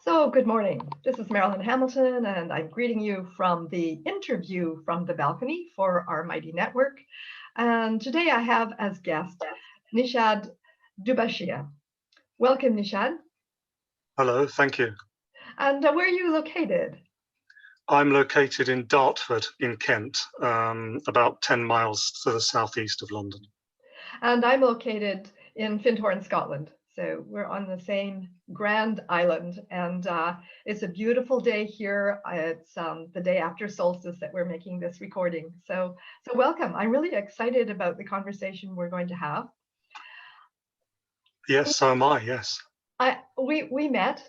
So good morning. This is Marilyn Hamilton, and I'm greeting you from the interview from the balcony for our mighty network. And today I have as guest Nish Dubashia. Welcome, Nishad. Hello, thank you. And where are you located? I'm located in Dartford in Kent, about 10 miles to the southeast of London. And I'm located in Findhorn, Scotland. So we're on the same grand island, and it's a beautiful day here. It's the day after solstice that we're making this recording. So welcome. I'm really excited about the conversation we're going to have. Yes, so am I, yes. We met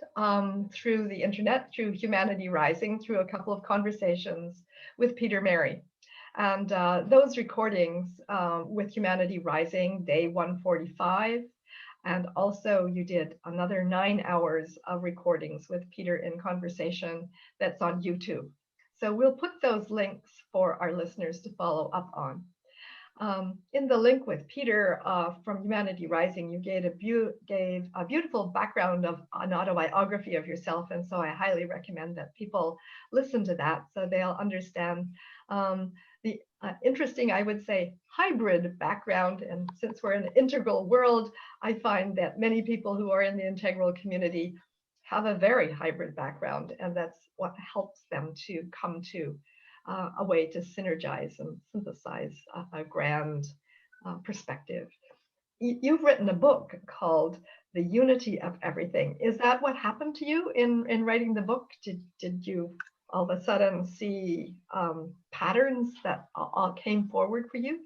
through the internet, through Humanity Rising, through a couple of conversations with Peter Mary. And those recordings with Humanity Rising, day 145, and also you did another 9 hours of recordings with Peter in conversation that's on YouTube. So we'll put those links for our listeners to follow up on. In the link with Peter from Humanity Rising, you gave a beautiful background of an autobiography of yourself. And so I highly recommend that people listen to that so they'll understand the interesting, I would say, hybrid background. And since we're in an integral world, I find that many people who are in the integral community have a very hybrid background, and that's what helps them to come to a way to synergize and synthesize a grand perspective. You've written a book called The Unity of Everything. Is that what happened to you in writing the book? Did you all of a sudden see patterns that all came forward for you?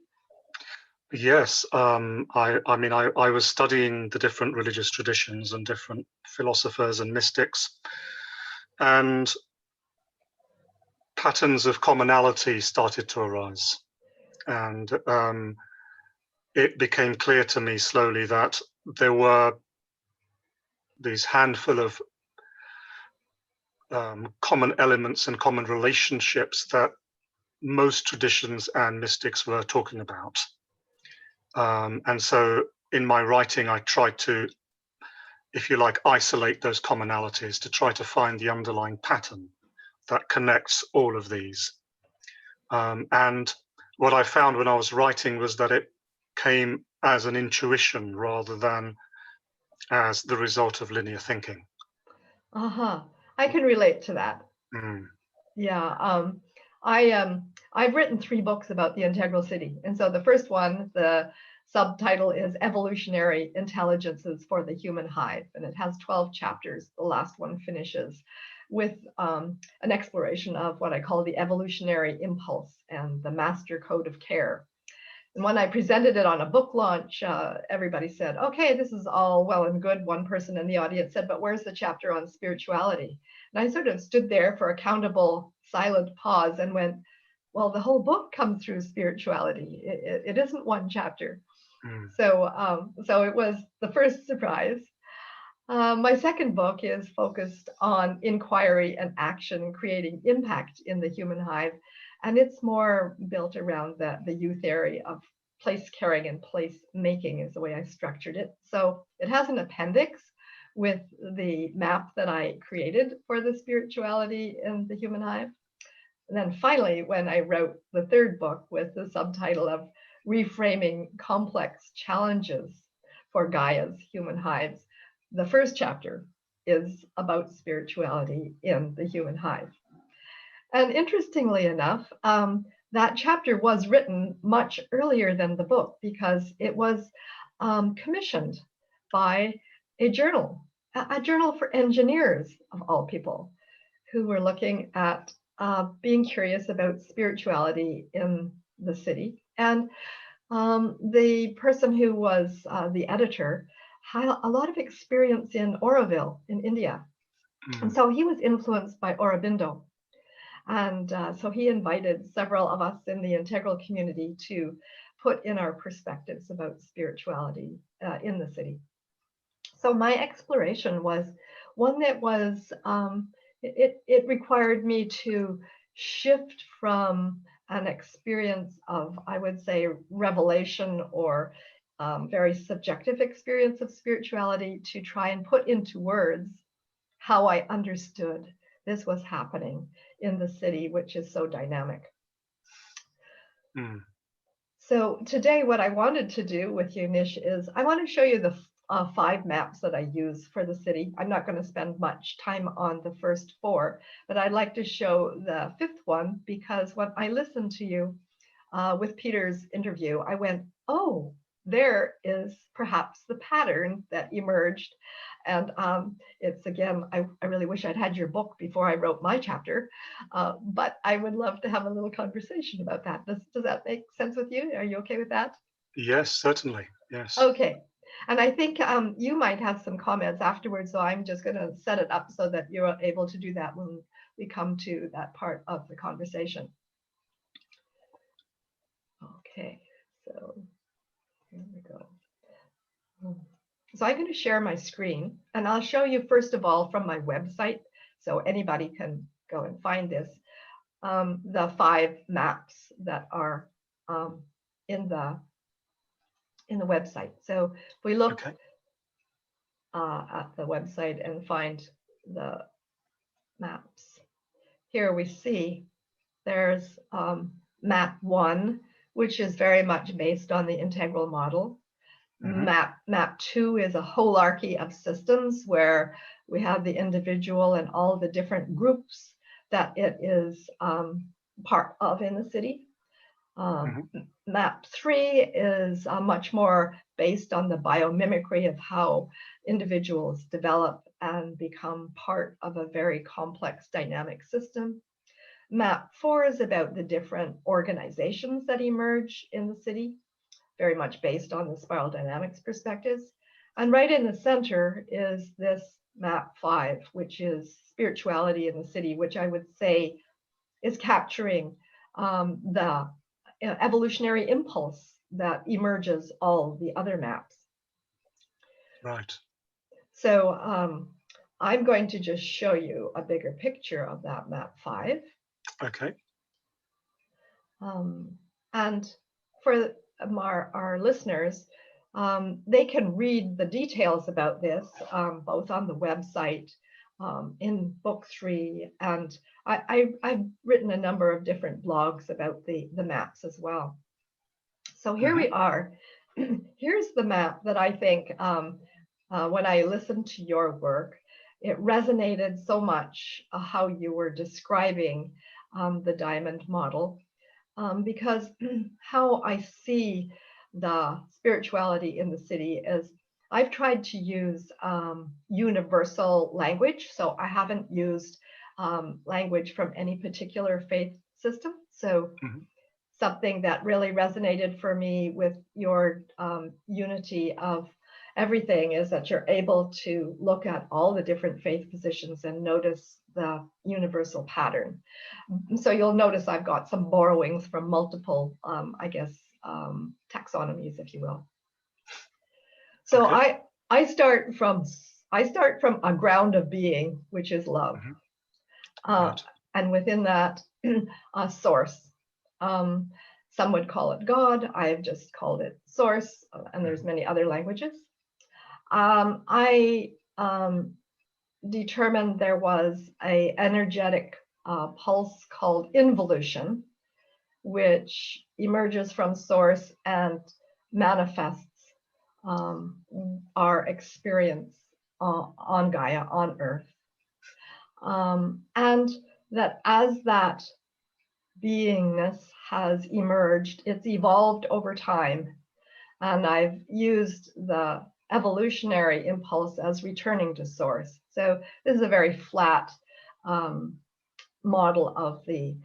Yes, I mean, I was studying the different religious traditions and different philosophers and mystics, and patterns of commonality started to arise. And it became clear to me slowly that there were these handful of common elements and common relationships that most traditions and mystics were talking about. And so in my writing, I tried to, if you like, isolate those commonalities to try to find the underlying pattern that connects all of these. And what I found when I was writing was that it came as an intuition rather than as the result of linear thinking. I can relate to that. Yeah, I've written 3 books about the IntegralCity. And so the first one, the subtitle is Evolutionary Intelligences for the Human Hive, and it has 12 chapters. The last one finishes with an exploration of what I call the evolutionary impulse and the master code of care. And when I presented it on a book launch, everybody said, okay, this is all well and good. One person in the audience said, but where's the chapter on spirituality? And I sort of stood there for a countable silent pause and went, well, the whole book comes through spirituality. It isn't one chapter. So it was the first surprise. My second book is focused on inquiry and action, creating impact in the human hive. And it's more built around the U theory of place caring and place making is the way I structured it. So it has an appendix with the map that I created for the spirituality in the human hive. And then finally, when I wrote the third book with the subtitle of Reframing Complex Challenges for Gaia's Human Hives, the first chapter is about spirituality in the human hive. And interestingly enough, that chapter was written much earlier than the book because it was commissioned by a journal for engineers of all people who were looking at being curious about spirituality in the city. And the person who was the editor had a lot of experience in Auroville in India. And so he was influenced by Aurobindo. And so he invited several of us in the integral community to put in our perspectives about spirituality in the city. So my exploration was one that was, it required me to shift from an experience of, I would say, revelation or very subjective experience of spirituality to try and put into words how I understood this was happening in the city, which is so dynamic. So today, what I wanted to do with you, Nish, is I want to show you the 5 maps that I use for the city. I'm not going to spend much time on the first 4, but I'd like to show the 5th one, because when I listened to you with Peter's interview, I went, oh, there is perhaps the pattern that emerged. And it's, again, I really wish I'd had your book before I wrote my chapter, but I would love to have a little conversation about that. Does that make sense with you? Are you okay with that? Yes, certainly. Yes. Okay. And I think you might have some comments afterwards, so I'm just going to set it up so that you're able to do that when we come to that part of the conversation. Okay, so here we go. So I'm going to share my screen, and I'll show you first of all from my website, so anybody can go and find this, the 5 maps that are in the website. So if we look at the website and find the maps, here we see there's map 1, which is very much based on the integral model. Map 2 is a holarchy of systems where we have the individual and all the different groups that it is part of in the city. Map 3 is much more based on the biomimicry of how individuals develop and become part of a very complex dynamic system. Map 4 is about the different organizations that emerge in the city, very much based on the spiral dynamics perspectives. And right in the center is this map 5, which is spirituality in the city, which I would say is capturing the evolutionary impulse that emerges all the other maps. Right. So I'm going to just show you a bigger picture of that map 5. Okay. And for our listeners, they can read the details about this both on the website, in book 3, and I've written a number of different blogs about the maps as well. So here we are. Here's the map that I think when I listened to your work, it resonated so much how you were describing the diamond model. Because how I see the spirituality in the city is I've tried to use universal language. So I haven't used language from any particular faith system. So something that really resonated for me with your unity of everything is that you're able to look at all the different faith positions and notice the universal pattern. So you'll notice I've got some borrowings from multiple, I guess, taxonomies, if you will. So I start from a ground of being, which is love, and within that, a source. Some would call it God. I've just called it source, and there's many other languages. I determined there was an energetic pulse called involution, which emerges from source and manifests our experience on Gaia, on Earth. And that as that beingness has emerged, it's evolved over time. And I've used the evolutionary impulse as returning to source. So this is a very flat model of the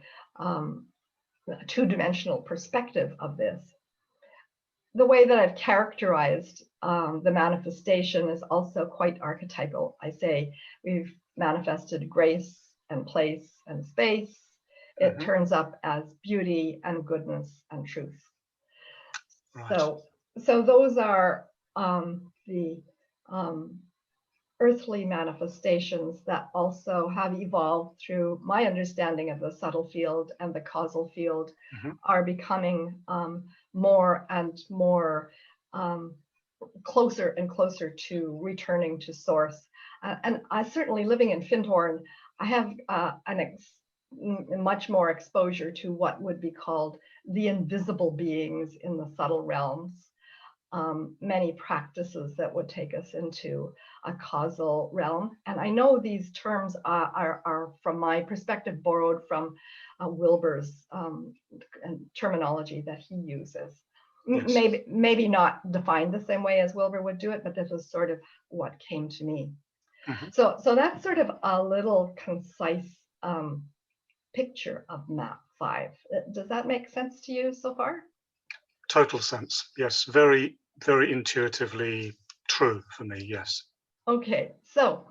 two-dimensional perspective of this. The way that I've characterized the manifestation is also quite archetypal. I say we've manifested grace and place and space. It turns up as beauty and goodness and truth. Right. So those are the earthly manifestations that also have evolved through my understanding of the subtle field and the causal field, are becoming more and more closer and closer to returning to source. And I certainly, living in Findhorn, I have much more exposure to what would be called the invisible beings in the subtle realms. Many practices that would take us into a causal realm. And I know these terms are from my perspective, borrowed from Wilber's terminology that he uses. Yes. Maybe not defined the same way as Wilber would do it, but this was sort of what came to me. Mm-hmm. So that's sort of a little concise picture of map 5. Does that make sense to you so far? Total sense. Yes. Very, very intuitively true for me. Yes. Okay. So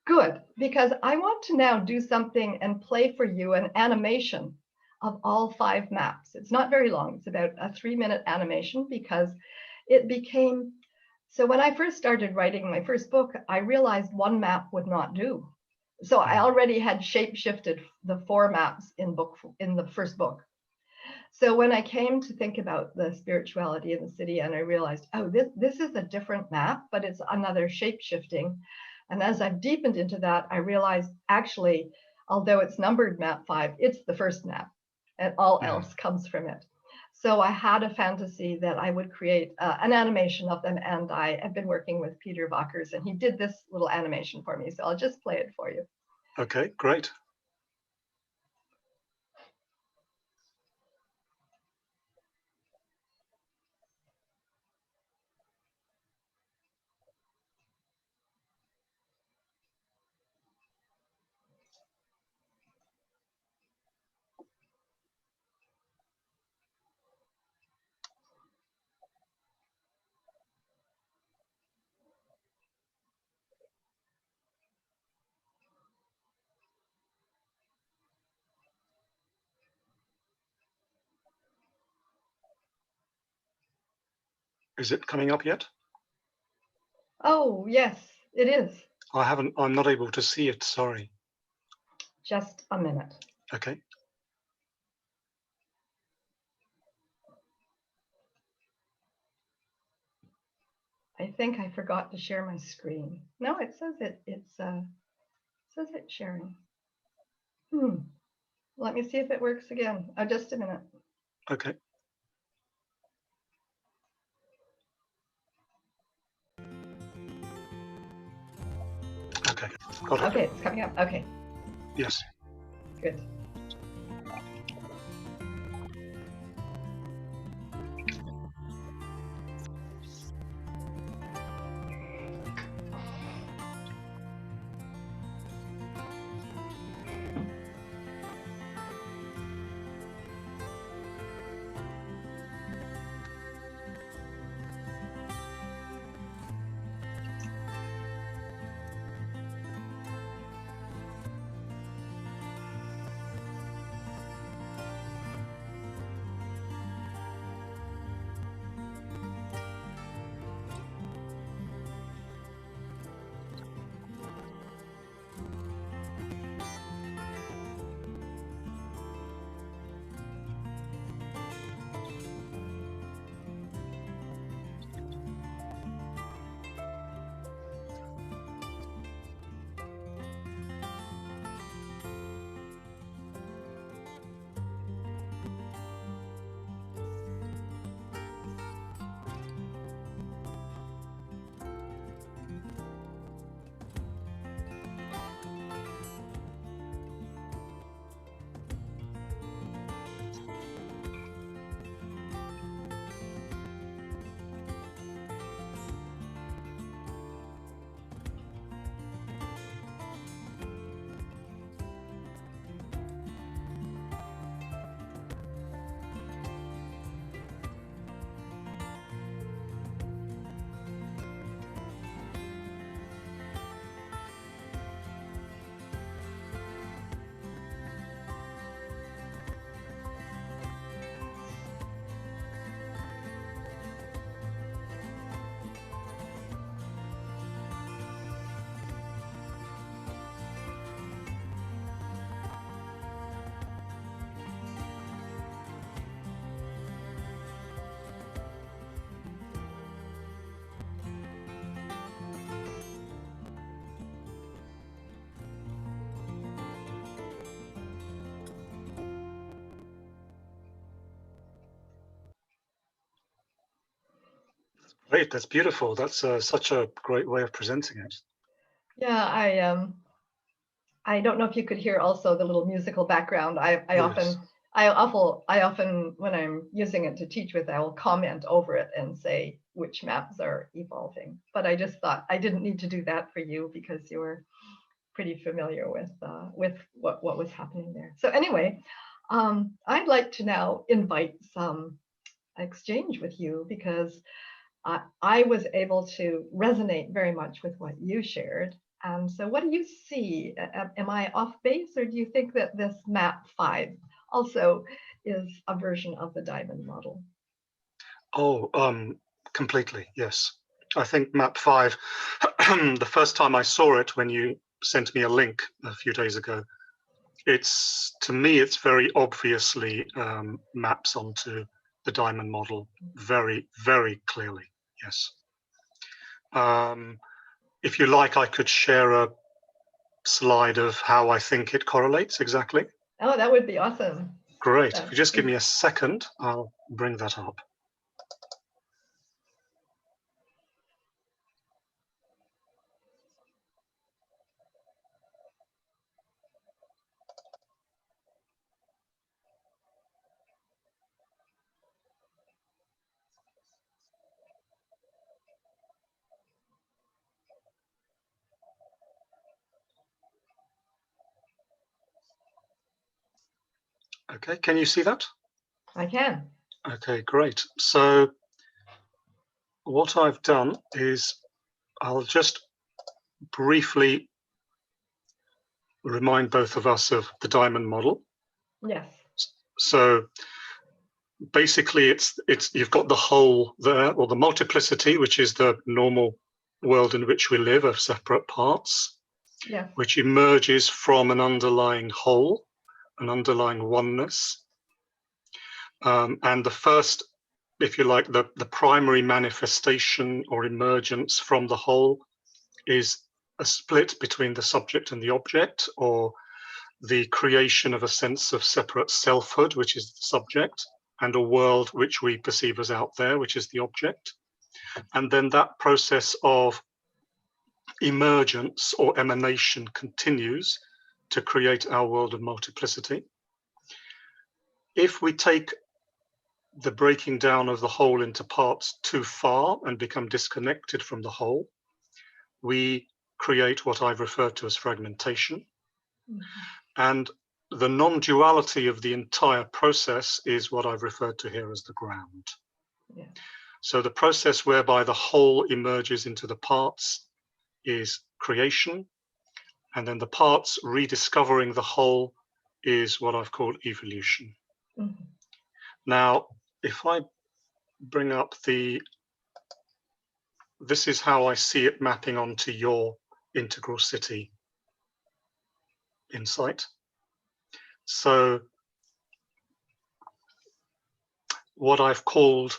good, because I want to now do something and play for you an animation of all 5 maps. It's not very long. It's about a 3-minute animation, because it became, so when I first started writing my first book, I realized one map would not do. So I already had shape-shifted the 4 maps in the first book. So when I came to think about the spirituality in the city, and I realized, oh, this is a different map, but it's another shape-shifting. And as I've deepened into that, I realized, actually, although it's numbered map 5, it's the first map, and all else comes from it. So I had a fantasy that I would create an animation of them, and I have been working with Peter Vackers, and he did this little animation for me. So I'll just play it for you. Okay, great. Is it coming up yet? Oh, yes, it is. I'm not able to see it, sorry. Just a minute. Okay. I think I forgot to share my screen. No, it says it's sharing. Let me see if it works again. Oh, just a minute. Okay. Okay, got it. Okay, it's coming up. Okay. Yes. Good. Great, that's beautiful. That's such a great way of presenting it. Yeah, I don't know if you could hear also the little musical background. I Yes. often, when I'm using it to teach with, I will comment over it and say which maps are evolving. But I just thought I didn't need to do that for you because you were pretty familiar with what was happening there. So anyway, I'd like to now invite some exchange with you because I was able to resonate very much with what you shared. And so what do you see? Am I off base, or do you think that this map 5 also is a version of the diamond model? Oh, completely, yes. I think map 5, the first time I saw it when you sent me a link a few days ago, to me, it's very obviously maps onto the diamond model very, very clearly, yes. If you like, I could share a slide of how I think it correlates exactly. Oh, that would be awesome. Great. If you just give me a second, I'll bring that up. Okay, can you see that? I can. Okay, great. So what I've done is I'll just briefly remind both of us of the diamond model. Yes. So basically it's you've got the whole there, or the multiplicity, which is the normal world in which we live of separate parts, Yes. which emerges from an underlying whole, an underlying oneness. And the first, if you like, the primary manifestation or emergence from the whole is a split between the subject and the object, or the creation of a sense of separate selfhood, which is the subject, and a world which we perceive as out there, which is the object. And then that process of emergence or emanation continues to create our world of multiplicity. If we take the breaking down of the whole into parts too far and become disconnected from the whole, we create what I've referred to as fragmentation. Mm-hmm. And the non-duality of the entire process is what I've referred to here as the ground. Yeah. So the process whereby the whole emerges into the parts is creation, and then the parts rediscovering the whole is what I've called evolution. Mm-hmm. Now, if I bring up this is how I see it mapping onto your IntegralCity insight. So what I've called,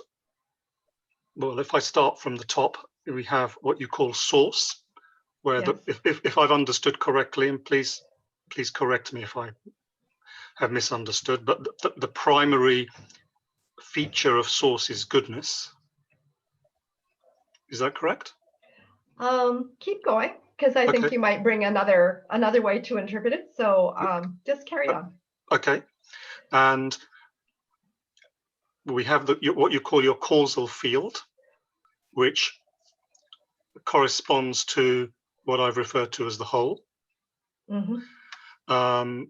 well, if I start from the top, we have what you call source, where yes. If I've understood correctly, and please correct me if I have misunderstood, but the primary feature of source is goodness. Is that correct? Keep going, because I think you might bring another way to interpret it. So just carry on. Okay. And we have what you call your causal field, which corresponds to what I've referred to as the whole. Mm-hmm.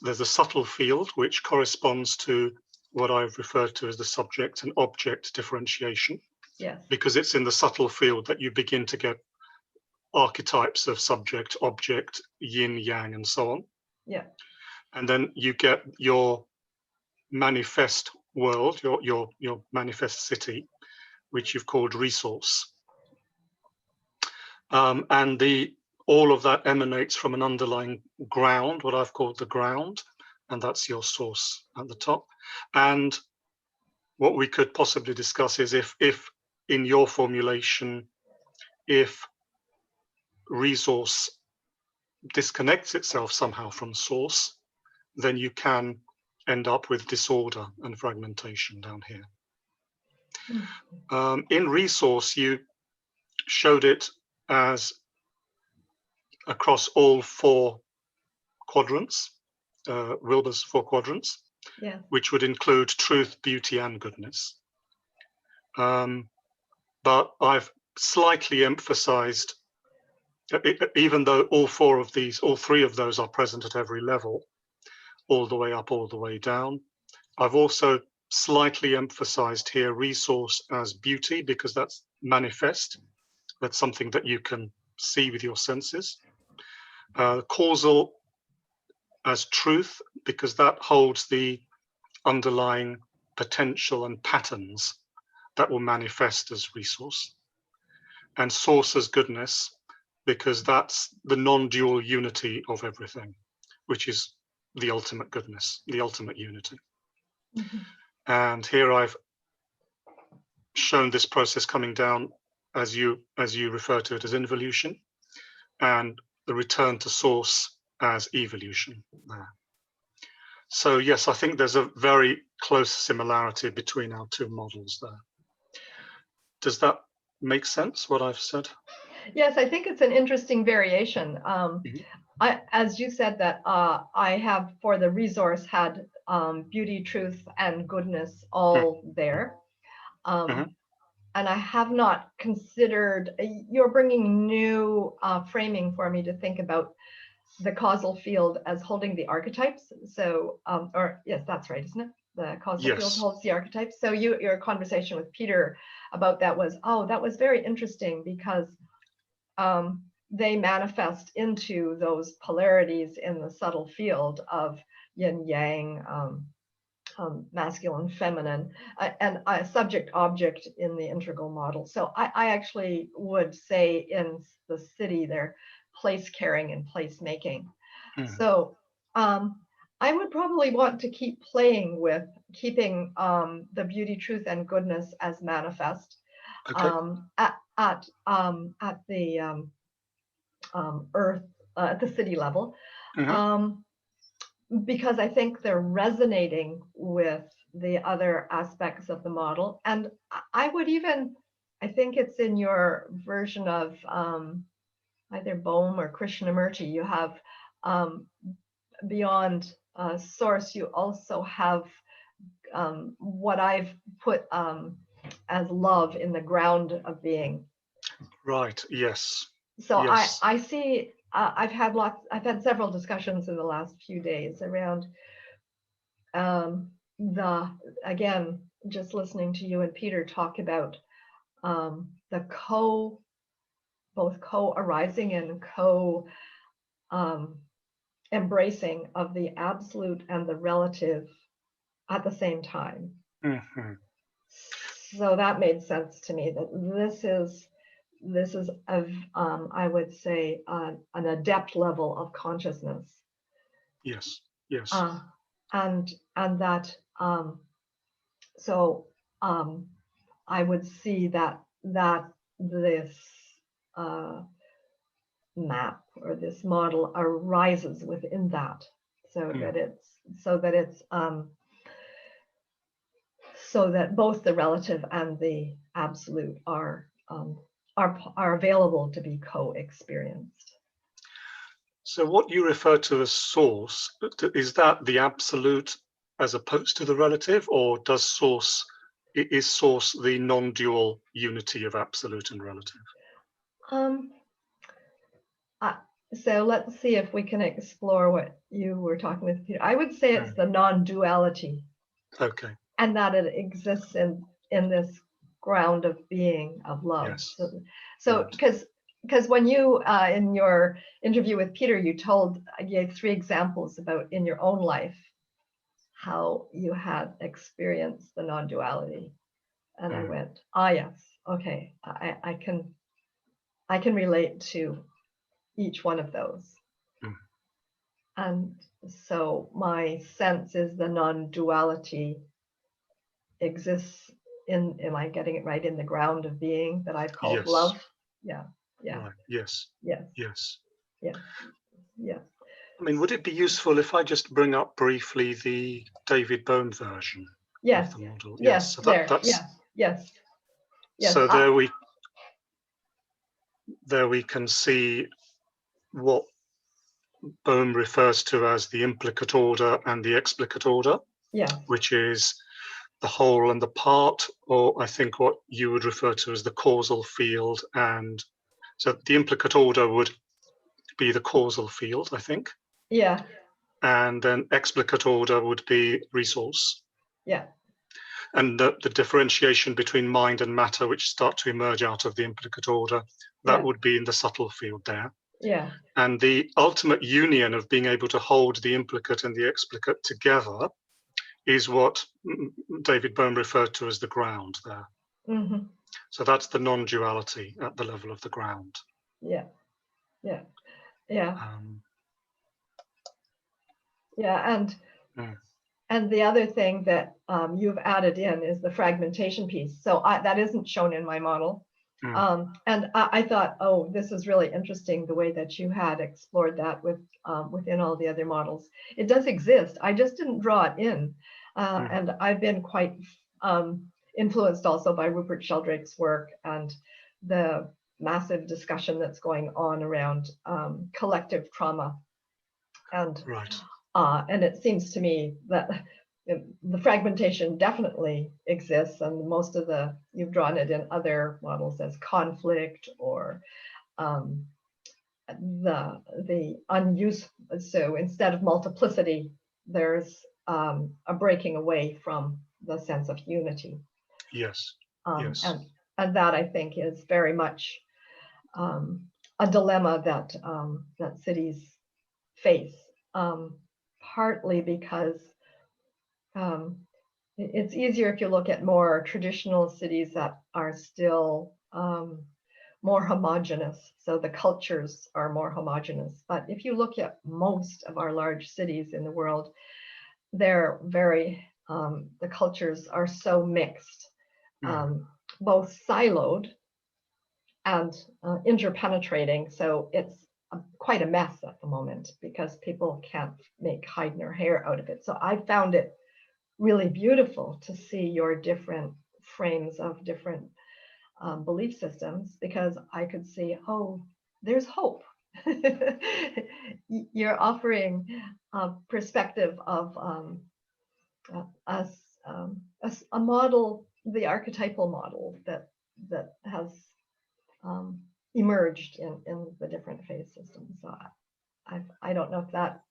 There's a subtle field, which corresponds to what I've referred to as the subject and object differentiation. Yes. Because it's in the subtle field that you begin to get archetypes of subject, object, yin, yang, and so on. Yeah. And then you get your manifest world, your manifest city, which you've called resource. And all of that emanates from an underlying ground, what I've called the ground, and that's your source at the top. And what we could possibly discuss is if in your formulation, if resource disconnects itself somehow from source, then you can end up with disorder and fragmentation down here. In resource, you showed it as across all 4 quadrants, Wilber's 4 quadrants, which would include truth, beauty, and goodness. But I've slightly emphasized, even though all 3 of those are present at every level, all the way up, all the way down, I've also slightly emphasized here resource as beauty, because that's manifest. That's something that you can see with your senses. Causal as truth, because that holds the underlying potential and patterns that will manifest as resource. And source as goodness, because that's the non-dual unity of everything, which is the ultimate goodness, the ultimate unity. And here I've shown this process coming down, as you refer to it, as involution, and the return to source as evolution there. So yes, I think there's a very close similarity between our 2 models there. Does that make sense, what I've said? Yes, I think it's an interesting variation. As you said, that I have, for the resource, had beauty, truth, and goodness all there. And I have not considered, you're bringing new framing for me to think about the causal field as holding the archetypes. So, or yes, that's right, isn't it? The causal field holds the archetypes. So your conversation with Peter about that was, that was very interesting, because they manifest into those polarities in the subtle field of yin yang, masculine, feminine, and subject object in the integral model. So I actually would say in the city they're place caring and place making. So I would probably want to keep playing with keeping the beauty, truth, and goodness as manifest at the earth, at the city level. Because I think they're resonating with the other aspects of the model. And I would even, I think it's in your version of either Bohm or Krishnamurti, you have beyond source, you also have what I've put as love in the ground of being. Right, yes. So yes. I see, I've had several discussions in the last few days around again, just listening to you and Peter talk about the both co-arising and co-embracing of the absolute and the relative at the same time. So that made sense to me, that this is I would say an adept level of consciousness. Yes, yes. And that so I would see that this map or this model arises within that, so that both the relative and the absolute are available to be co-experienced. So what you refer to as source, is that the absolute as opposed to the relative, or is source the non-dual unity of absolute and relative? So let's see if we can explore what you were talking with Peter. I would say it's the non-duality. Okay. And that it exists in this ground of being, of love. Yes. So because when you in your interview with Peter, you gave 3 examples about in your own life how you had experienced the non-duality, and I went, yes, okay, I can relate to each one of those. And so my sense is the non-duality exists am I getting it right, in the ground of being that I've called love? Yeah. Right. Yes. Yes. Yes. Yeah. Yeah. I mean, would it be useful if I just bring up briefly the David Bohm version of the model? Yes. So Yes. Yes. So there we can see what Bohm refers to as the implicate order and the explicate order, yes. which is the whole and the part, or I think what you would refer to as the causal field. And so the implicate order would be the causal field, I think. Yeah. And then explicate order would be resource. Yeah. And the differentiation between mind and matter, which start to emerge out of the implicate order, that would be in the subtle field there. Yeah. And the ultimate union of being able to hold the implicate and the explicate together is what David Bohm referred to as the ground there. Mm-hmm. So that's the non-duality at the level of the ground. Yeah. Yeah. Yeah. Yeah. And the other thing that you've added in is the fragmentation piece. So that isn't shown in my model. And I thought, oh, this is really interesting, the way that you had explored that within all the other models. It does exist. I just didn't draw it in. And I've been quite influenced also by Rupert Sheldrake's work and the massive discussion that's going on around collective trauma. And right. And it seems to me that the fragmentation definitely exists, and most of you've drawn it in other models as conflict or the unused. So instead of multiplicity, there's a breaking away from the sense of unity. Yes. Yes. And that, I think, is very much a dilemma that that cities face. Partly because it's easier if you look at more traditional cities that are still more homogeneous. So the cultures are more homogeneous. But if you look at most of our large cities in the world, they're very, the cultures are so mixed, both siloed and interpenetrating. So it's quite a mess at the moment because people can't make hide nor hair out of it. So I found it really beautiful to see your different frames of different belief systems, because I could see, oh, there's hope. You're offering a perspective of a model, the archetypal model that has emerged in the different phase systems. So I don't know if that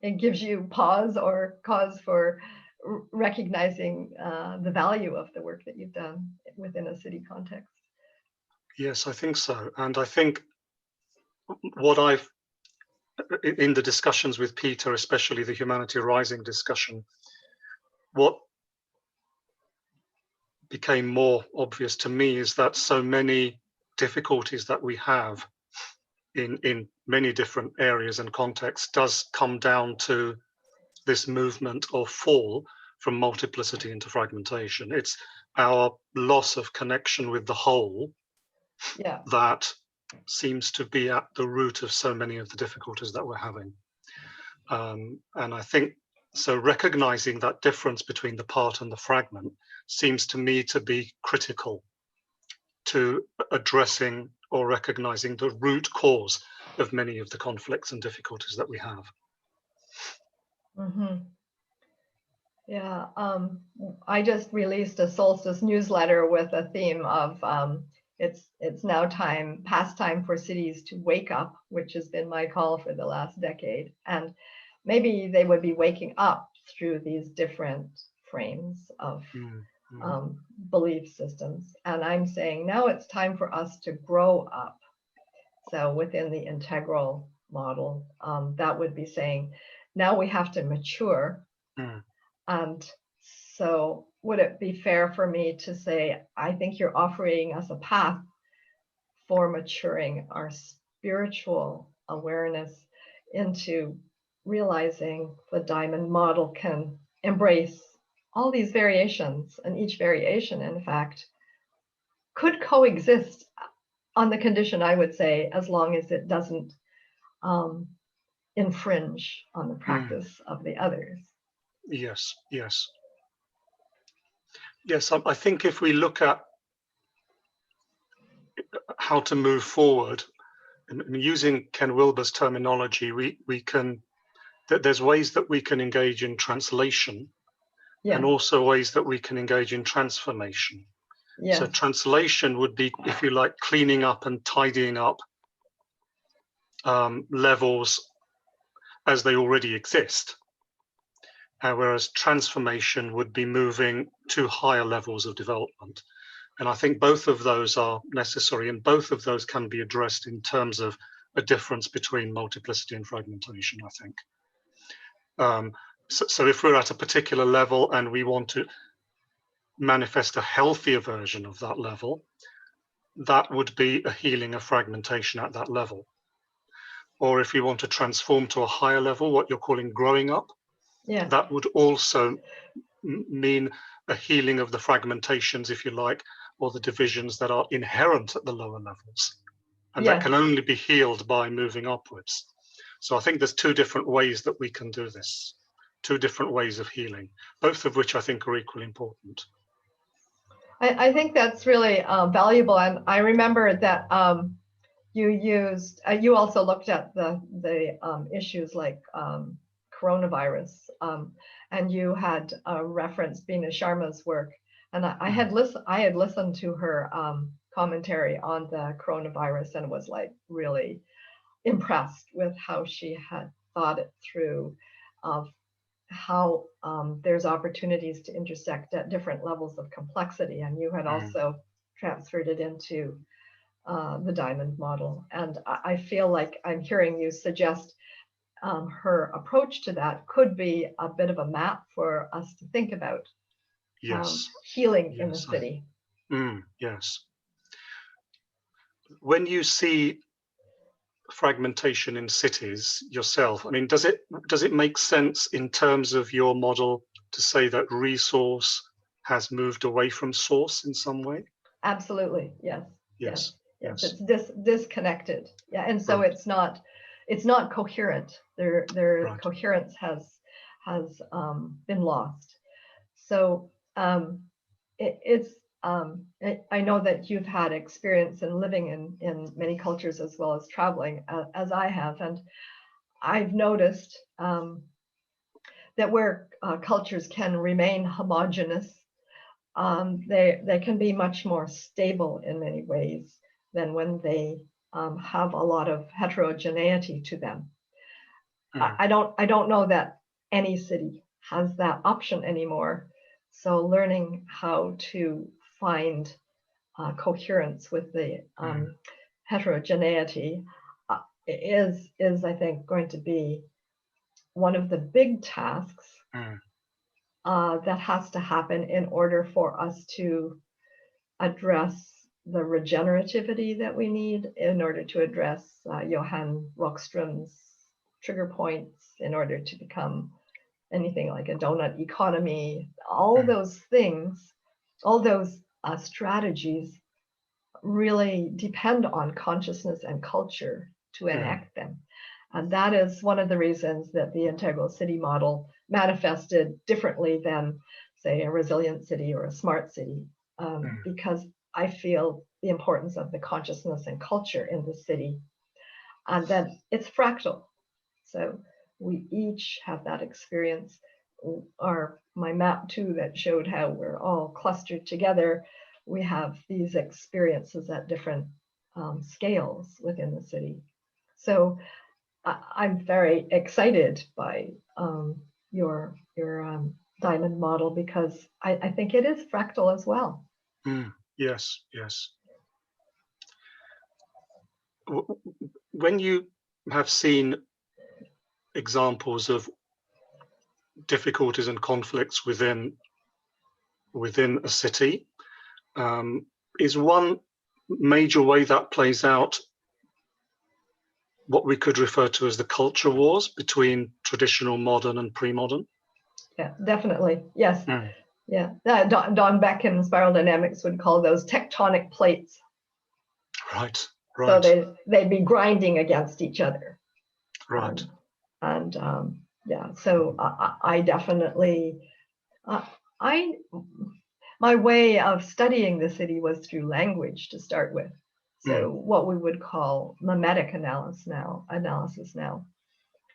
it gives you pause or cause for recognizing the value of the work that you've done within a city context. Yes, I think so. And I think what I've, in the discussions with Peter, especially the Humanity Rising discussion, what became more obvious to me is that so many difficulties that we have in many different areas and contexts does come down to this movement or fall from multiplicity into fragmentation. It's our loss of connection with the whole that seems to be at the root of so many of the difficulties that we're having. And I think, so recognizing that difference between the part and the fragment seems to me to be critical to addressing or recognizing the root cause of many of the conflicts and difficulties that we have. Mm-hmm. Yeah, I just released a solstice newsletter with a theme of it's now past time for cities to wake up, which has been my call for the last decade. And maybe they would be waking up through these different frames of belief systems. And I'm saying now it's time for us to grow up. So within the integral model, that would be saying now we have to mature. And so would it be fair for me to say, I think you're offering us a path for maturing our spiritual awareness into realizing the diamond model can embrace all these variations, and each variation, in fact, could coexist on the condition, I would say, as long as it doesn't infringe on the practice of the others. Yes, yes. Yes, I think if we look at how to move forward, and using Ken Wilber's terminology, we can, there's ways that we can engage in translation, and also ways that we can engage in transformation. So translation would be, if you like, cleaning up and tidying up levels as they already exist. Whereas transformation would be moving to higher levels of development. And I think both of those are necessary, and both of those can be addressed in terms of a difference between multiplicity and fragmentation, I think. So if we're at a particular level and we want to manifest a healthier version of that level, that would be a healing of fragmentation at that level. Or if you want to transform to a higher level, what you're calling growing up, that would also mean a healing of the fragmentations, if you like, or the divisions that are inherent at the lower levels. And that can only be healed by moving upwards. So I think there's two different ways that we can do this, two different ways of healing, both of which I think are equally important. I think that's really valuable. And I remember that you also looked at the issues like coronavirus, and you had referenced Bina Sharma's work, and I had listened to her commentary on the coronavirus and was like really impressed with how she had thought it through, of how there's opportunities to intersect at different levels of complexity, and you had also transferred it into the diamond model. And I feel like I'm hearing you suggest her approach to that could be a bit of a map for us to think about healing in the city. Yes. When you see fragmentation in cities yourself, I mean, does it make sense in terms of your model to say that resource has moved away from source in some way? Absolutely, yes. Yes. It's disconnected. Yeah, and so it's not coherent. Their coherence has been lost. So I know that you've had experience in living in many cultures as well as traveling, as I have, and I've noticed that where cultures can remain homogeneous, they can be much more stable in many ways than when they have a lot of heterogeneity to them. I don't know that any city has that option anymore. So learning how to find coherence with the heterogeneity is, I think, going to be one of the big tasks that has to happen in order for us to address the regenerativity that we need, in order to address Johan Rockström's trigger points, in order to become anything like a donut economy. All those things, all those strategies really depend on consciousness and culture to enact them. And that is one of the reasons that the integral city model manifested differently than, say, a resilient city or a smart city, because I feel the importance of the consciousness and culture in the city, and that it's fractal. So we each have that experience. My map too, that showed how we're all clustered together. We have these experiences at different scales within the city. So I'm very excited by your diamond model, because I think it is fractal as well. Yes. When you have seen examples of difficulties and conflicts within a city, is one major way that plays out what we could refer to as the culture wars between traditional, modern, and pre-modern? Yeah, definitely. Yes. Yeah. Don Beck in Spiral Dynamics would call those tectonic plates. Right. So they'd be grinding against each other. Right. Yeah, so I definitely, my way of studying the city was through language to start with. So what we would call mimetic analysis now.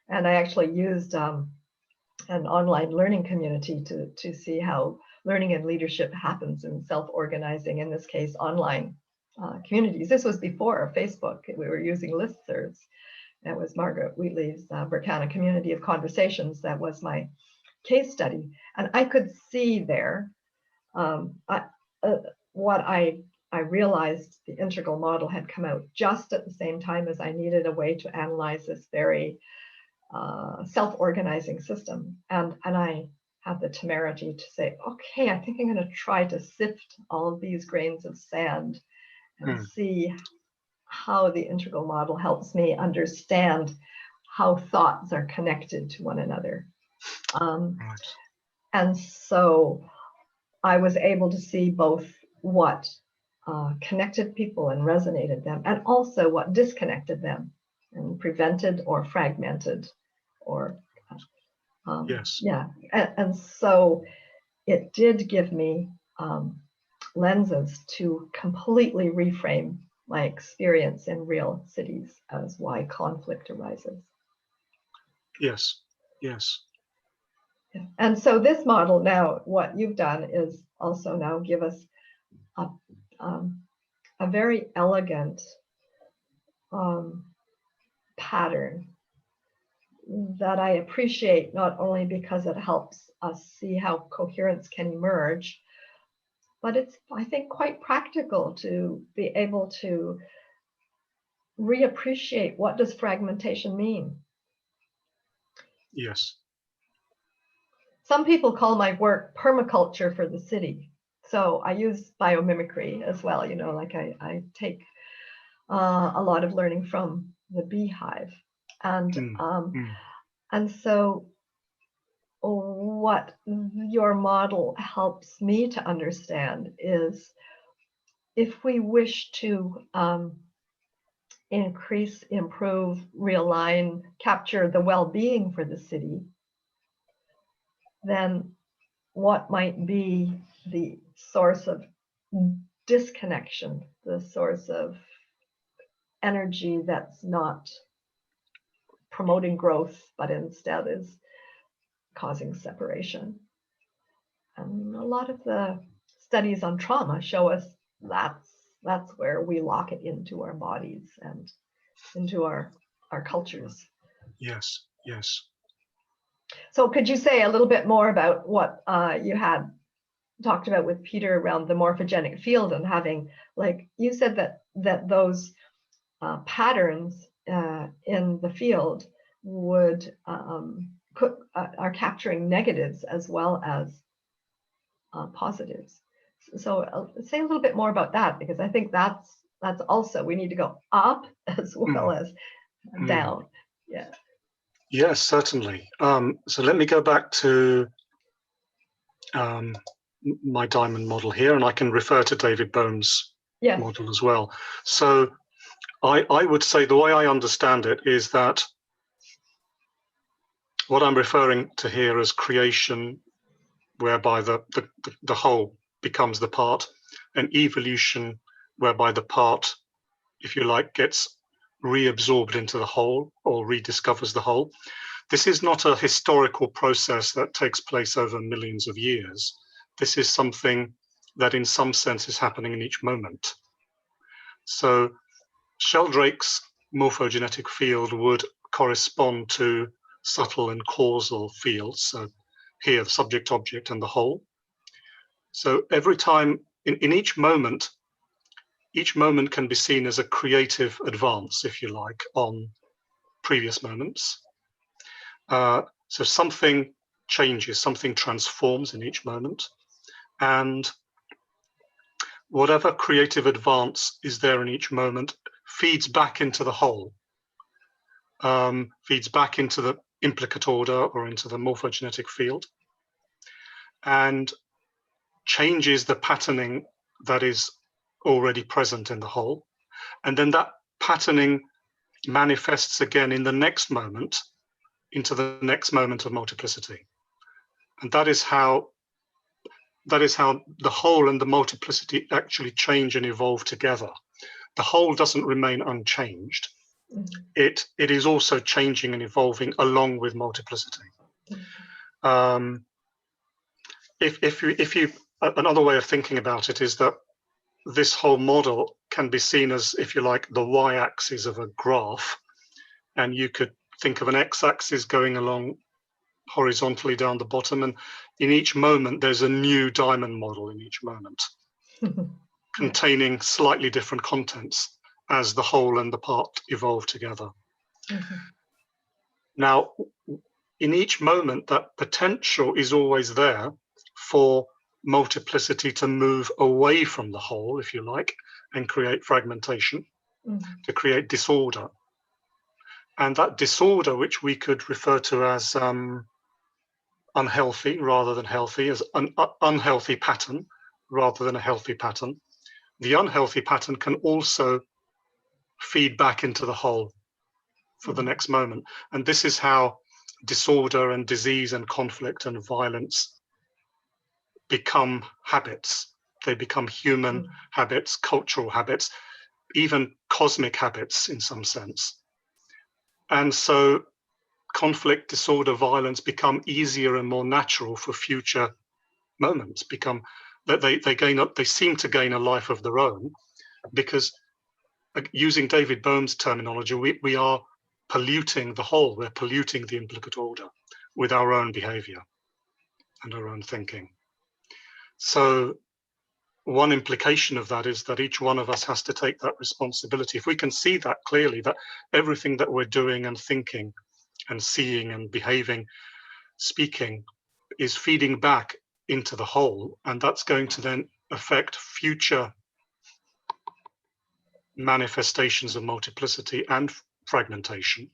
And I actually used an online learning community to see how learning and leadership happens in self-organizing, in this case, online communities. This was before Facebook. We were using listservs. That was Margaret Wheatley's Berkana Community of Conversations. That was my case study. And I could see there what I realized the integral model had come out just at the same time as I needed a way to analyze this very self-organizing system. And I had the temerity to say, okay, I think I'm going to try to sift all of these grains of sand and see how the integral model helps me understand how thoughts are connected to one another. And so I was able to see both what connected people and resonated them, and also what disconnected them and prevented or fragmented or and so it did give me lenses to completely reframe my experience in real cities as why conflict arises. Yes. And so this model now, what you've done is also now give us a very elegant pattern that I appreciate, not only because it helps us see how coherence can emerge, but it's, I think, quite practical to be able to reappreciate what does fragmentation mean. Yes. Some people call my work permaculture for the city. So I use biomimicry as well, you know, like I take a lot of learning from the beehive. And so what your model helps me to understand is if we wish to increase, improve, realign, capture the well-being for the city, then what might be the source of disconnection, the source of energy that's not promoting growth, but instead is causing separation. And a lot of the studies on trauma show us that's where we lock it into our bodies and into our cultures. Yes. So could you say a little bit more about what you had talked about with Peter around the morphogenic field and having, like you said, that those patterns in the field would are capturing negatives as well as positives. So say a little bit more about that, because I think that's also, we need to go up as well as down. Yeah. Yes, certainly. So let me go back to my diamond model here, and I can refer to David Bohm's model as well. So I would say the way I understand it is that what I'm referring to here as creation, whereby the whole becomes the part, and evolution, whereby the part, if you like, gets reabsorbed into the whole or rediscovers the whole. This is not a historical process that takes place over millions of years. This is something that in some sense is happening in each moment. So Sheldrake's morphogenetic field would correspond to subtle and causal fields. So here, the subject, object, and the whole. So every time, in each moment can be seen as a creative advance, if you like, on previous moments. So something changes, something transforms in each moment. And whatever creative advance is there in each moment feeds back into the whole, feeds back into the implicate order or into the morphogenetic field, and changes the patterning that is already present in the whole. And then that patterning manifests again in the next moment, into the next moment of multiplicity. And that is how that is how the whole and the multiplicity actually change and evolve together. The whole doesn't remain unchanged. Mm-hmm. It is also changing and evolving along with multiplicity. Mm-hmm. If you another way of thinking about it is that this whole model can be seen as, if you like, the y-axis of a graph, and you could think of an x-axis going along horizontally down the bottom, and in each moment there's a new diamond model in each moment containing slightly different contents as the whole and the part evolve together. Mm-hmm. Now, in each moment, that potential is always there for multiplicity to move away from the whole, if you like, and create fragmentation, to create disorder. And that disorder, which we could refer to as unhealthy rather than healthy, as an unhealthy pattern rather than a healthy pattern, the unhealthy pattern can also feed back into the whole for the next moment. And this is how disorder and disease and conflict and violence become habits. They become human habits, cultural habits, even cosmic habits in some sense. And so conflict, disorder, violence become easier and more natural for future moments, become that they seem to gain a life of their own, because using David Bohm's terminology, we are polluting the whole, we're polluting the implicate order with our own behavior and our own thinking. So one implication of that is that each one of us has to take that responsibility. If we can see that clearly, that everything that we're doing and thinking and seeing and behaving, speaking, is feeding back into the whole, and that's going to then affect future manifestations of multiplicity and fragmentation,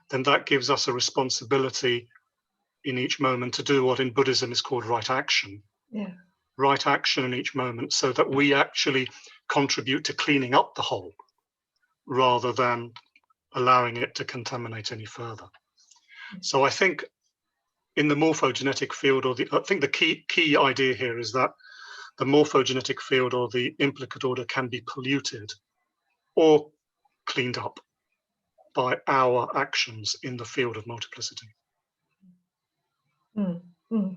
then that gives us a responsibility in each moment to do what in Buddhism is called right action. Yeah. Right action in each moment, so that we actually contribute to cleaning up the whole rather than allowing it to contaminate any further. So I think in the morphogenetic field, I think the key idea here is that the morphogenetic field or the implicate order can be polluted or cleaned up by our actions in the field of multiplicity.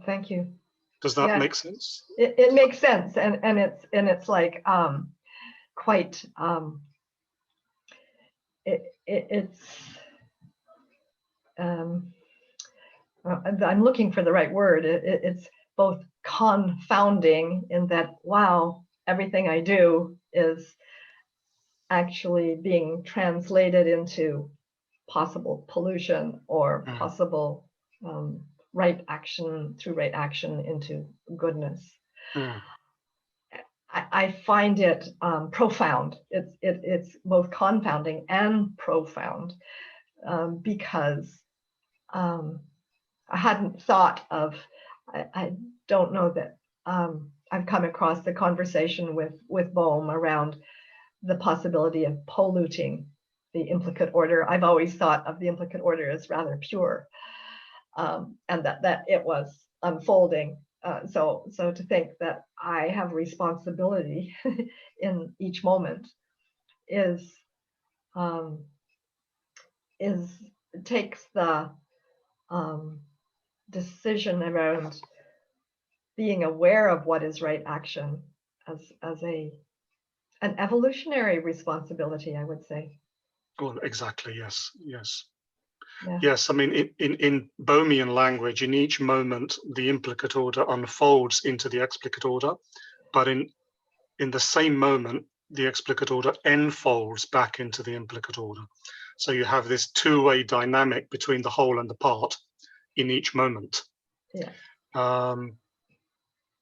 Thank you. Does that make sense? It makes sense, and it's like quite I'm looking for the right word. It's both confounding in that, wow, everything I do is actually being translated into possible pollution or possible right action through right action into goodness. I find it profound. It's both confounding and profound because I hadn't thought of, I don't know that I've come across the conversation with Bohm around the possibility of polluting the implicate order. I've always thought of the implicate order as rather pure, and that it was unfolding. So to think that I have responsibility in each moment takes the decision around being aware of what is right action as an evolutionary responsibility, I would say. Well, exactly. Yes. Yeah. Yes, I mean, in Bohmian language, in each moment, the implicate order unfolds into the explicate order, but in the same moment, the explicate order enfolds back into the implicate order. So you have this two-way dynamic between the whole and the part in each moment. Yeah.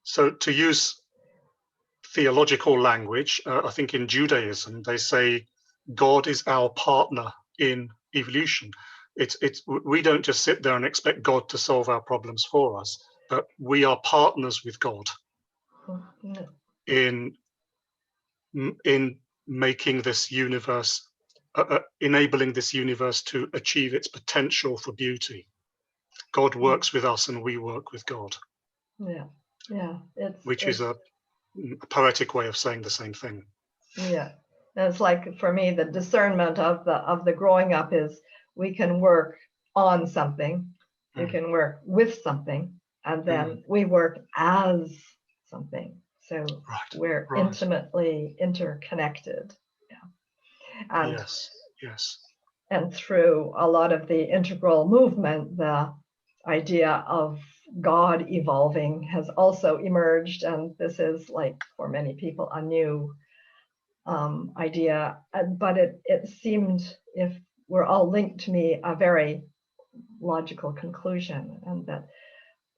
So to use theological language, I think in Judaism, they say God is our partner in evolution. We don't just sit there and expect God to solve our problems for us, but we are partners with God in making this universe, enabling this universe to achieve its potential for beauty. God works with us and we work with God. Yeah. Yeah, which is a poetic way of saying the same thing. Yeah, it's like for me, the discernment of the growing up is we can work on something, we can work with something, and then we work as something. So we're intimately interconnected. Yeah. And yes. And through a lot of the integral movement, the idea of God evolving has also emerged. And this is, like, for many people, a new idea. But it seemed, if we're all linked, to me, a very logical conclusion. And that,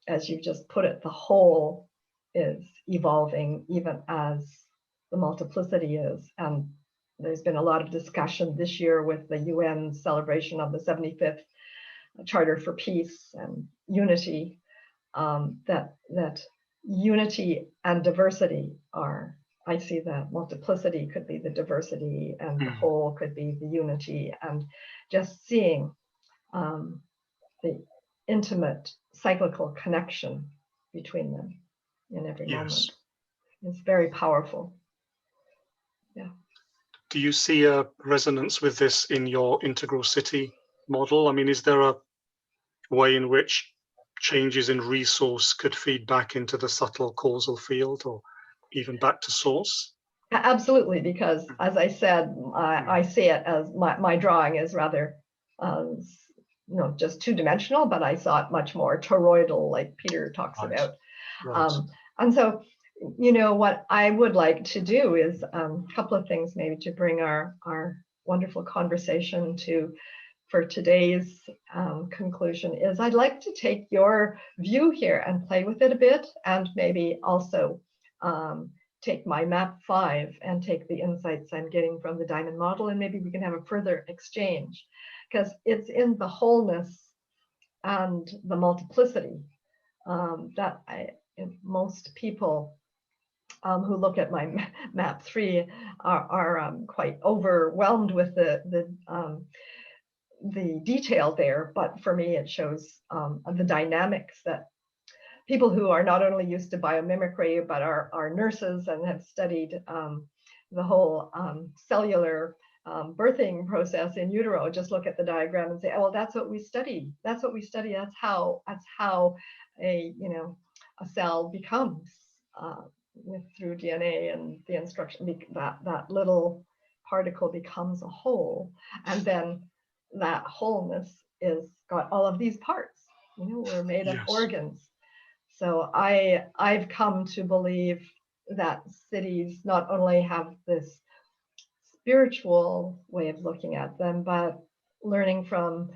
as you just put it, the whole is evolving even as the multiplicity is. And there's been a lot of discussion this year with the UN celebration of the 75th Charter for Peace and Unity, that unity and diversity are, I see that multiplicity could be the diversity and the whole could be the unity, and just seeing the intimate cyclical connection between them in every moment is very powerful. Yeah. Do you see a resonance with this in your IntegralCity model? I mean, is there a way in which changes in resource could feed back into the subtle causal field, or even back to source? Absolutely, because as I said, I see it as my drawing is rather just two-dimensional, but I saw it much more toroidal, like Peter talks about. And so, what I would like to do is a couple of things, maybe, to bring our wonderful conversation for today's conclusion is I'd like to take your view here and play with it a bit, and maybe also take my map 5 and take the insights I'm getting from the diamond model, and maybe we can have a further exchange, because it's in the wholeness and the multiplicity that most people who look at my map 3 are quite overwhelmed with the detail there. But for me, it shows the dynamics that people who are not only used to biomimicry, but are nurses and have studied the whole cellular birthing process in utero, just look at the diagram and say, oh, well, that's what we study. That's what we study. That's how a cell becomes through DNA and the instruction, that little particle becomes a whole, and then that wholeness is got all of these parts. We're made of organs. So I've come to believe that cities not only have this spiritual way of looking at them, but learning from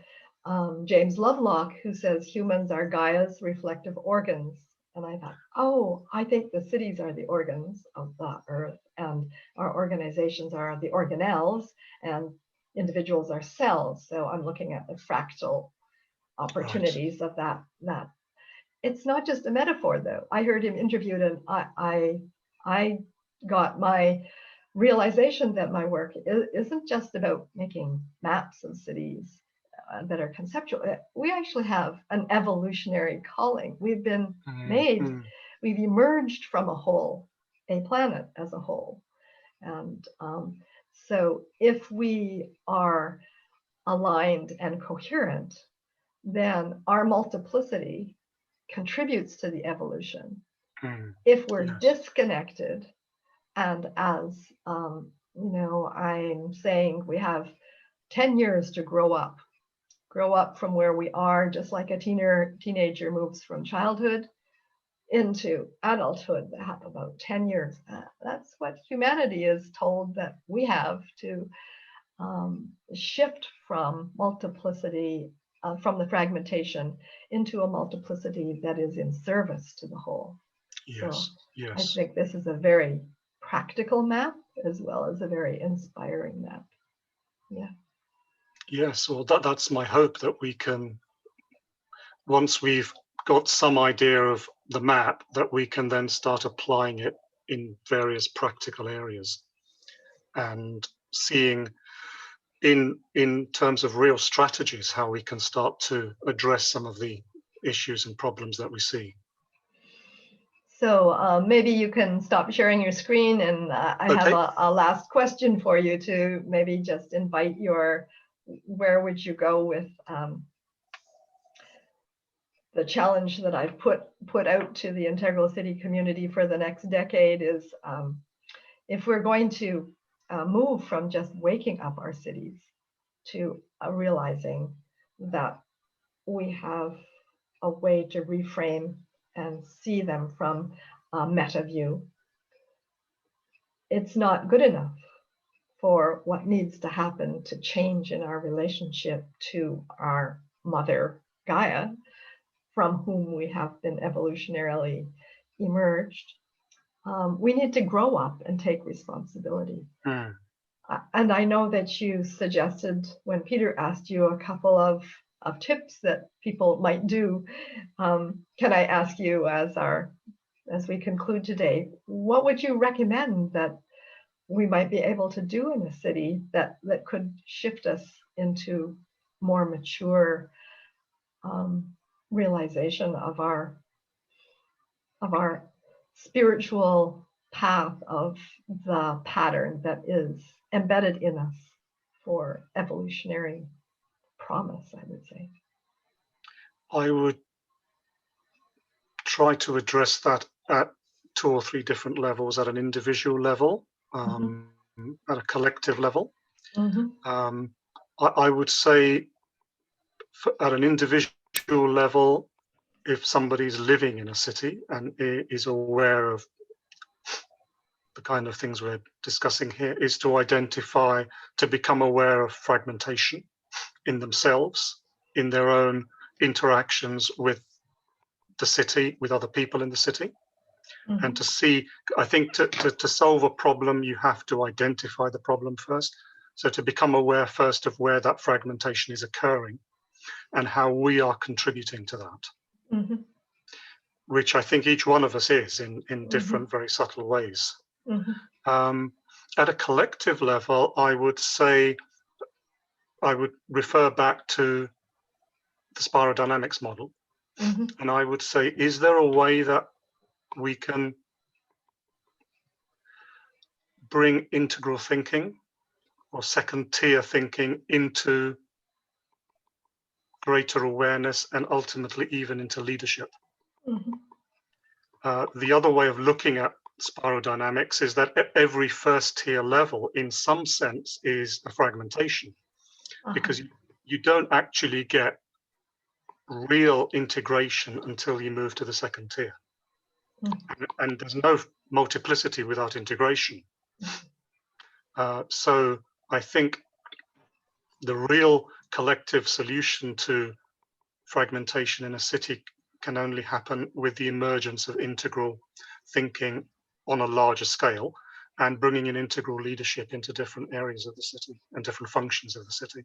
James Lovelock, who says humans are Gaia's reflective organs. And I thought, oh, I think the cities are the organs of the earth, and our organizations are the organelles, and individuals are cells. So I'm looking at the fractal opportunities of that. It's not just a metaphor, though. I heard him interviewed, and I got my realization that my work isn't just about making maps of cities that are conceptual. We actually have an evolutionary calling. We've been made, we've emerged from a whole, a planet as a whole. And so if we are aligned and coherent, then our multiplicity contributes to the evolution. If we're disconnected, and as I'm saying, we have 10 years to grow up from where we are, just like a teenager moves from childhood into adulthood. They have about 10 years. That's what humanity is told that we have to shift from multiplicity, from the fragmentation, into a multiplicity that is in service to the whole. So I think this is a very practical map as well as a very inspiring map. Yeah. Yes, well, that's my hope, that we can, once we've got some idea of the map, that we can then start applying it in various practical areas and seeing in terms of real strategies how we can start to address some of the issues and problems that we see. So maybe you can stop sharing your screen, and I have a last question for you to maybe just invite where would you go with the challenge that I've put out to the Integral City community for the next decade is if we're going to move from just waking up our cities to realizing that we have a way to reframe and see them from a meta view. It's not good enough for what needs to happen to change in our relationship to our mother Gaia, from whom we have been evolutionarily emerged. We need to grow up and take responsibility. And I know that you suggested, when Peter asked you, a couple of tips that people might do. Can I ask you, as we conclude today, what would you recommend that we might be able to do in the city that could shift us into more mature realization of our spiritual path, of the pattern that is embedded in us for evolutionary promise, I would say? I would try to address that at 2 or 3 different levels: at an individual level, at a collective level. I would say at an individual level, if somebody's living in a city and is aware of the kind of things we're discussing here, is to become aware of fragmentation in themselves, in their own interactions with the city, with other people in the city. And to see, I think to solve a problem, you have to identify the problem first. So to become aware first of where that fragmentation is occurring and how we are contributing to that, which I think each one of us is in different, very subtle ways. At a collective level, I would say, I would refer back to the spirodynamics model. And I would say, is there a way that we can bring integral thinking or second tier thinking into greater awareness and ultimately even into leadership? The other way of looking at spirodynamics is that every first tier level, in some sense, is a fragmentation, because you don't actually get real integration until you move to the second tier. And there's no multiplicity without integration. So I think the real collective solution to fragmentation in a city can only happen with the emergence of integral thinking on a larger scale, and bringing in integral leadership into different areas of the city and different functions of the city.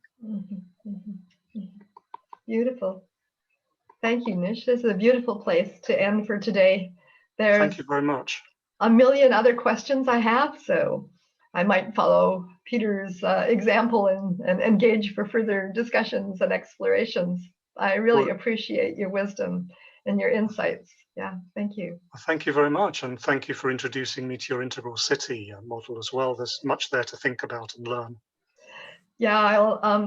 Beautiful. Thank you, Nish. This is a beautiful place to end for today. Thank you very much. A million other questions I have, so I might follow Peter's example and engage for further discussions and explorations. I really appreciate your wisdom and your insights. Yeah, thank you. Thank you very much, and thank you for introducing me to your Integral City model as well. There's much there to think about and learn. Yeah,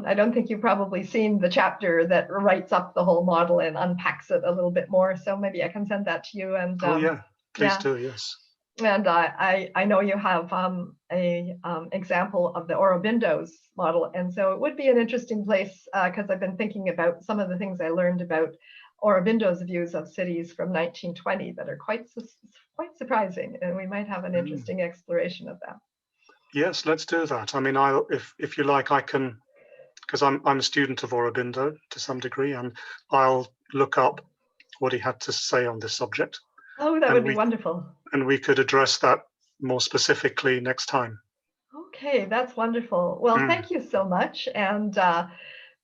I don't think you've probably seen the chapter that writes up the whole model and unpacks it a little bit more. So maybe I can send that to you. And please do. Yes. And I know you have a example of the Aurobindo's model, and so it would be an interesting place because I've been thinking about some of the things I learned about Aurobindo's views of cities from 1920 that are quite surprising, and we might have an interesting exploration of that. Yes, let's do that. I mean, if you like, I can, because I'm a student of Aurobindo to some degree, and I'll look up what he had to say on this subject. Oh, that would be wonderful. And we could address that more specifically next time. Okay, that's wonderful. Well, thank you so much, and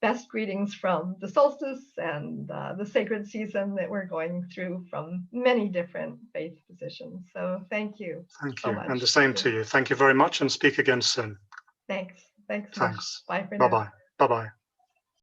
best greetings from the solstice and the sacred season that we're going through from many different faith positions. So thank you. Thank so you, much. and the same to you. Thank you very much, and speak again soon. Thanks. Thanks. Bye for now. Bye-bye. Bye-bye.